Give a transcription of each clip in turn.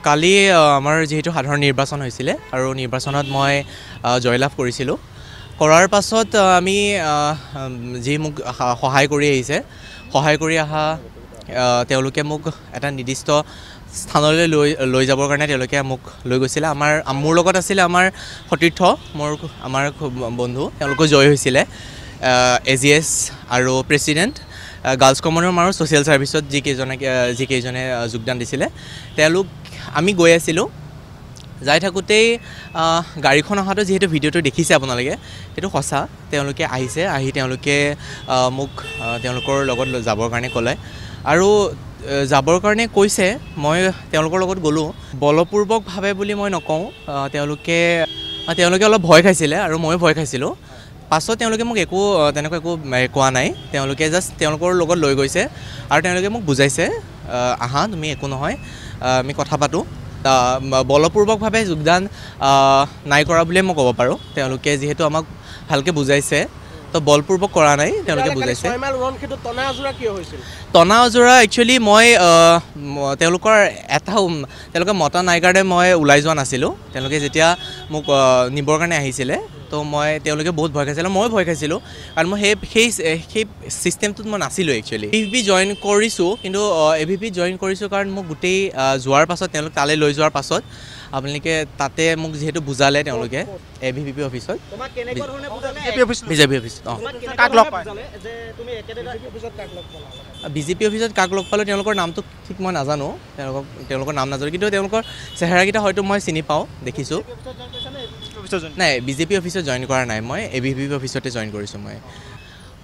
কালি আমাৰ যেহেতু সাধাৰণ নিৰ্বাচন হৈছিলে আৰু নিৰ্বাচনত মই জয়লাভ কৰিছিলোঁ কৰাৰ পাছত আমি যি মোক সহায় কৰি আহিছে সহায় কৰি আহা তেওঁলোকে মোক এটা নিৰ্দিষ্ট স্থানলৈ লৈ যাবৰ কাৰণে তেওঁলোকে মোক লৈ গৈছিলে মোৰ লগত আছিলে আমাৰ সতীৰ্থ আমাৰ বন্ধু তেওঁলোকো জয় হৈছিলে AGS আৰু প্ৰেছিডেণ্ট গাৰ্লছ কমনৰ আৰু ছ'চিয়েল ছাৰ্ভিচত যিকেইজনে যোগদান দিছিলে আমি গৈ আছিলোঁ যাই থাকোঁতেই গাড়ীখন অহাটো যিহেতু ভিডিঅ'টো দেখিছে আপোনালোকে সেইটো সঁচা তেওঁলোকে আহি তেওঁলোকে মোক তেওঁলোকৰ লগত যাবৰ কাৰণে ক'লে আৰু যাবৰ কাৰণে কৈছে মই তেওঁলোকৰ লগত গ'লোঁ বলপূৰ্বকভাৱে বুলি মই নকওঁ তেওঁলোকে অলপ ভয় খাইছিলে আৰু ময়ো ভয় খাইছিলোঁ পাছত তেওঁলোকে মোক তেনেকুৱা একো কোৱা নাই তেওঁলোকে জাষ্ট তেওঁলোকৰ লগত লৈ গৈছে আৰু তেওঁলোকে মোক বুজাইছে আহা তুমি একো নহয় আমি কথা পাতোঁ বলপূৰ্বকভাৱে যোগদান নাই কৰা বুলিয়ে মই ক'ব পাৰোঁ তেওঁলোকে যিহেতু আমাক ভালকৈ বুজাইছে তো বলপূৰ্বক কৰা নাই তেওঁলোকে বুজাইছে টনা আজোৰা একচুৱেলি মই তেওঁলোকে মতা নাই কাৰণে মই ওলাই যোৱা নাছিলোঁ তেওঁলোকে যেতিয়া মোক নিবৰ কাৰণে আহিছিলে তো তেওঁলোকে বহুত ভয় খাইছিলে ময়ো ভয় খাইছিলোঁ কাৰণ মই সেই ছিষ্টেমটোত মই নাছিলোঁ একচুৱেলি AVP জইন কৰিছোঁ কিন্তু AVP জইন কৰিছোঁ কাৰণ মোক গোটেই যোৱাৰ পাছত তেওঁলোক তালৈ লৈ যোৱাৰ পাছত আপোনালোকে তাতে মোক যিহেতু বুজালে তেওঁলোকে AVP অফিচত বিজেপি অফিচত বিজেপি অফিচত কাক লগ পালোঁ তেওঁলোকৰ নামটো ঠিক মই নাজানো তেওঁলোকৰ নাম নাজানো কিন্তু তেওঁলোকৰ চেহেৰাকেইটা হয়তো মই চিনি পাওঁ দেখিছোঁ নাই বিজেপি অফিচত জইন কৰা নাই মই AVP অফিচতে জইন কৰিছোঁ মই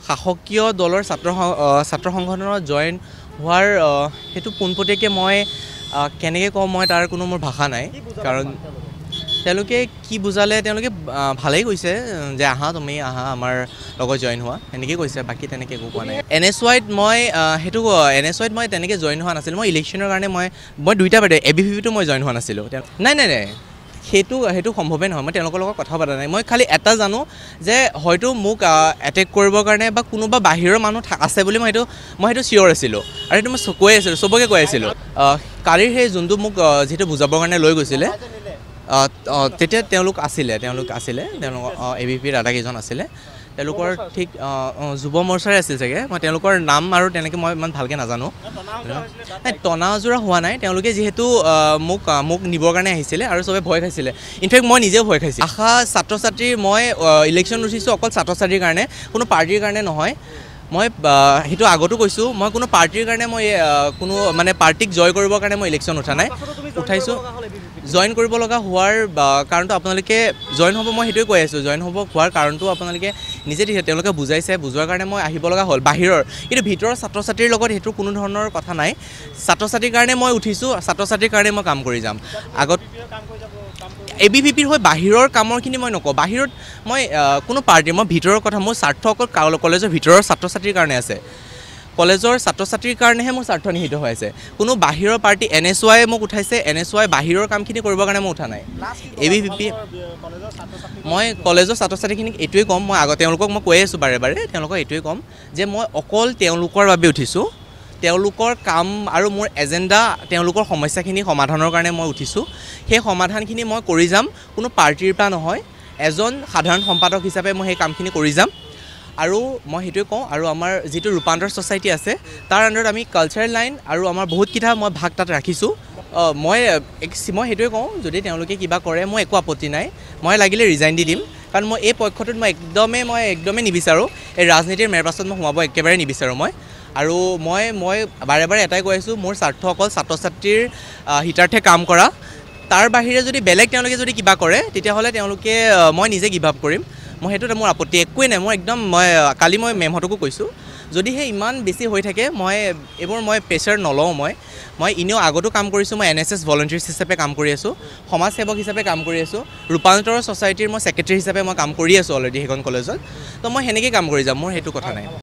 শাসকীয় দলৰ ছাত্ৰ সংগঠনত জইন হোৱাৰ সেইটো পোনপটীয়াকৈ মই কেনেকৈ কওঁ মই তাৰ কোনো মোৰ ভাষা নাই কাৰণ তেওঁলোকে কি বুজালে তেওঁলোকে ভালেই কৈছে যে তুমি আহা আমাৰ লগত জইন হোৱা এনেকৈ কৈছে বাকী তেনেকৈ একো কোৱা নাই NSYত মই তেনেকৈ জইন হোৱা নাছিলোঁ মই ইলেকশ্যনৰ কাৰণে মই দুইটা পাৰ্টি AVPটো মই জইন হোৱা নাছিলোঁ নাই সেইটো সম্ভৱেই নহয় মই তেওঁলোকৰ লগত কথা পতা নাই মই খালি এটা জানো যে হয়তো মোক এটেক কৰিবৰ কাৰণে বা কোনোবা বাহিৰৰ মানুহ আছে বুলি মই সেইটো চিয়'ৰ আছিলোঁ আৰু সেইটো মই কৈ আছিলোঁ চবকে কৈ আছিলোঁ কালিৰ সেই যোনটো মোক যিহেতু বুজাবৰ কাৰণে লৈ গৈছিলে তেতিয়া তেওঁলোক আছিলে AVP দাদাকেইজন আছিলে তেওঁলোকৰ ঠিক যুৱ মৰ্চাৰে আছিল চাগে মই তেওঁলোকৰ নাম আৰু তেনেকৈ মই ইমান ভালকৈ নাজানো নাই টনা আজোৰা হোৱা নাই তেওঁলোকে যিহেতু মোক নিবৰ কাৰণে আহিছিলে আৰু চবে ভয় খাইছিলে ইনফেক্ট মই নিজেও ভয় খাইছিলোঁ আশা ছাত্ৰ ছাত্ৰীৰ মই ইলেকশ্যন উঠিছোঁ অকল ছাত্ৰ ছাত্ৰীৰ কাৰণে কোনো পাৰ্টীৰ কাৰণে নহয় মই সেইটো আগতো কৈছোঁ মই কোনো পাৰ্টীৰ কাৰণে মই কোনো মানে পাৰ্টীক জয় কৰিবৰ কাৰণে মই ইলেকশ্যন উঠা নাই উঠাইছোঁ জইন কৰিব লগা হোৱাৰ কাৰণটো আপোনালোকে জইন হ'ব মই সেইটোৱে কৈ আছোঁ জইন হ'ব হোৱাৰ কাৰণটো আপোনালোকে নিজে তেওঁলোকে বুজোৱাৰ কাৰণে মই আহিব লগা হ'ল বাহিৰৰ কিন্তু ভিতৰৰ ছাত্ৰ ছাত্ৰীৰ লগত সেইটো কোনো ধৰণৰ কথা নাই ছাত্ৰ ছাত্ৰীৰ কাৰণে মই উঠিছোঁ ছাত্ৰ ছাত্ৰীৰ কাৰণে মই কাম কৰি যাম আগত AVPৰ হৈ বাহিৰৰ কামৰখিনি মই নকওঁ বাহিৰত মই কোনো পাৰ্টীৰ মই ভিতৰৰ কথা মোৰ স্বাৰ্থ অকল কলেজৰ ভিতৰৰ ছাত্ৰ ছাত্ৰীৰ কাৰণে আছে কলেজৰ ছাত্ৰ ছাত্ৰীৰ কাৰণেহে মোৰ স্বাৰ্থ নিহিত হৈ আছে কোনো বাহিৰৰ পাৰ্টী NSY মোক উঠাইছে NSY বাহিৰৰ কামখিনি কৰিবৰ কাৰণে মই উঠা নাই AVP মই কলেজৰ ছাত্ৰ ছাত্ৰীখিনিক এইটোৱে ক'ম মই তেওঁলোকক মই কৈ আছোঁ বাৰে তেওঁলোকক এইটোৱে ক'ম যে মই অকল তেওঁলোকৰ বাবে উঠিছোঁ তেওঁলোকৰ কাম আৰু মোৰ এজেণ্ডা তেওঁলোকৰ সমস্যাখিনি সমাধানৰ কাৰণে মই উঠিছোঁ সেই সমাধানখিনি মই কৰি যাম কোনো পাৰ্টীৰ পৰা নহয় এজন সাধাৰণ সম্পাদক হিচাপে মই সেই কামখিনি কৰি যাম আৰু মই সেইটোৱে কওঁ আৰু আমাৰ যিটো ৰূপান্তৰ ছ'চাইটি আছে তাৰ আণ্ডাৰত আমি কালচাৰেল লাইন আৰু আমাৰ বহুতকেইটা মই ভাগ তাত ৰাখিছোঁ মই সেইটোৱে কওঁ যদি তেওঁলোকে কিবা কৰে মই একো আপত্তি নাই মই লাগিলে ৰিজাইন দি দিম কাৰণ মই এই পক্ষটোত মই একদমেই নিবিচাৰোঁ এই ৰাজনীতিৰ মেৰপাছত মই সোমাব একেবাৰে নিবিচাৰোঁ আৰু মই বাৰে এটাই কৈ আছোঁ মোৰ স্বাৰ্থ অকল ছাত্ৰ ছাত্ৰীৰ হিতাৰ্থে কাম কৰা তাৰ বাহিৰে যদি বেলেগ তেওঁলোকে যদি কিবা কৰে তেতিয়াহ'লে মই নিজে গিভ আপ কৰিম মই সেইটোত মোৰ আপত্তি একোৱেই নাই কালি মই মেমহঁতকো কৈছোঁ যদিহে ইমান বেছি হৈ থাকে এইবোৰ প্ৰেছাৰ নলওঁ মই এনেও আগতো কাম কৰিছোঁ মই NSS ভলণ্টিয়াৰ্ছ হিচাপে কাম কৰি আছোঁ সমাজসেৱক হিচাপে কাম কৰি আছোঁ ৰূপান্তৰ ছ'চাইটিৰ মই ছেক্ৰেটেৰী হিচাপে মই কাম কৰি আছোঁ অলৰেডি সেইখন কলেজত তো মই সেনেকৈ কাম কৰি যাম মোৰ সেইটো কথা নাই